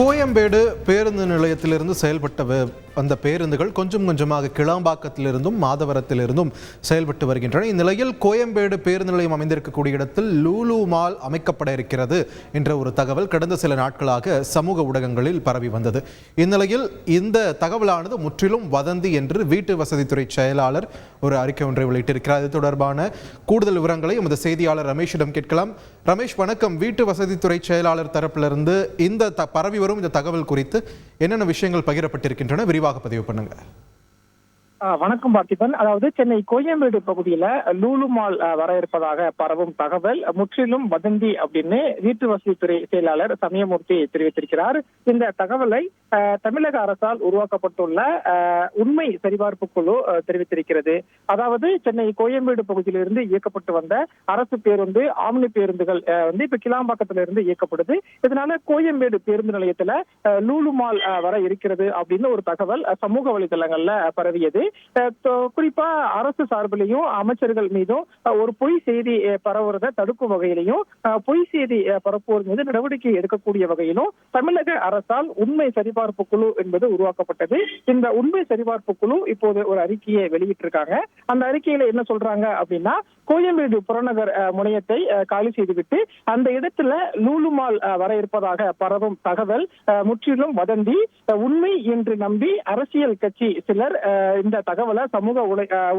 கோயம்பேடு பேருந்து நிலையத்திலிருந்து செயல்பட்ட அந்த பேருந்துகள் கொஞ்சம் கொஞ்சமாக கிளாம்பாக்கத்திலிருந்தும் மாதவரத்திலிருந்தும் செயல்பட்டு வருகின்றன. இந்நிலையில் கோயம்பேடு பேருந்து நிலையம் அமைந்திருக்கக்கூடிய இடத்தில் லூலு மால் அமைக்கப்பட இருக்கிறது என்ற ஒரு தகவல் கடந்த சில நாட்களாக சமூக ஊடகங்களில் பரவி வந்தது. இந்நிலையில் இந்த தகவலானது முற்றிலும் வதந்தி என்று வீட்டு வசதித்துறை செயலாளர் ஒரு அறிக்கை ஒன்றை வெளியிட்டிருக்கிறார். இது தொடர்பான கூடுதல் விவரங்களை எமது செய்தியாளர் ரமேஷிடம் கேட்கலாம். ரமேஷ் வணக்கம். வீட்டு வசதித்துறை செயலாளர் தரப்பிலிருந்து இந்த பரவி வரும் இந்த தகவல் குறித்து என்னென்ன விஷயங்கள் பகிரப்பட்டிருக்கின்றன, விரிவாக பதிவு பண்ணுங்க. வணக்கம் பார்த்திபன். அதாவது சென்னை கோயம்பேடு பகுதியில லூலு மால் வர இருப்பதாக பரவும் தகவல் முற்றிலும் வதந்தி அப்படின்னு வீட்டு வசதித்துறை செயலாளர் சமயமூர்த்தி தெரிவித்திருக்கிறார். இந்த தகவலை தமிழக அரசால் உருவாக்கப்பட்டுள்ள உண்மை சரிபார்ப்பு குழு தெரிவித்திருக்கிறது. அதாவது சென்னை கோயம்பேடு பகுதியிலிருந்து இயக்கப்பட்டு வந்த அரசு பேருந்து, ஆம்னி பேருந்துகள் இப்ப கிளாம்பாக்கத்திலிருந்து இயக்கப்படுது. இதனால கோயம்பேடு பேருந்து நிலையத்துல லூலு மால் வர இருக்கிறது அப்படின்னு ஒரு தகவல் சமூக வலைதளங்கள்ல பரவியது. குறிப்பா அரசு சார்பிலையும் அமைச்சர்கள் மீதும் ஒரு பொய் செய்தி பரவுவதை தடுக்கும் வகையிலையும் பொய் செய்தி பரப்புவோர் மீது நடவடிக்கை எடுக்கக்கூடிய வகையிலும் தமிழக அரசால் உண்மை சரிபார்ப்பு குழு என்பது உருவாக்கப்பட்டது. இந்த உண்மை சரிபார்ப்பு குழு இப்போது ஒரு அறிக்கையை வெளியிட்டிருக்காங்க. அந்த அறிக்கையில என்ன சொல்றாங்க அப்படின்னா, கோயம்பேடு புறநகர் முனையத்தை காலி செய்துவிட்டு அந்த இடத்துல லூலு மால் வர இருப்பதாக பரவும் தகவல் முற்றிலும் வதந்தி, உண்மை என்று நம்பி அரசியல் கட்சி சிலர் இந்த தகவலை சமூக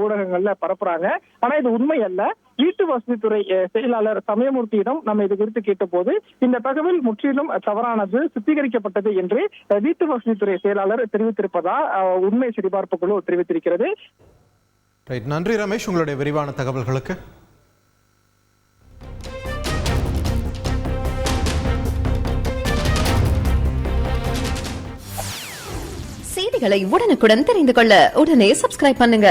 ஊடகங்கள்ல பரப்புறாங்க. ஆனா இது உண்மை அல்ல. வீட்டு வசதித்துறை செயலாளர் சமயமூர்த்தியிடம் நம்ம இது குறித்து கேட்ட போது இந்த தகவல் முற்றிலும் தவறானது, சுத்திகரிக்கப்பட்டது என்று வீட்டு வசதித்துறை செயலாளர் தெரிவித்திருப்பதா உண்மை சரிபார்ப்பு குழு தெரிவித்திருக்கிறது. நன்றி ரமேஷ், உங்களுடைய விரிவான தகவல்களுக்கு. செய்திகளை உடனுக்குடன் தெரிந்து கொள்ள உடனே சப்ஸ்கிரைப் பண்ணுங்க.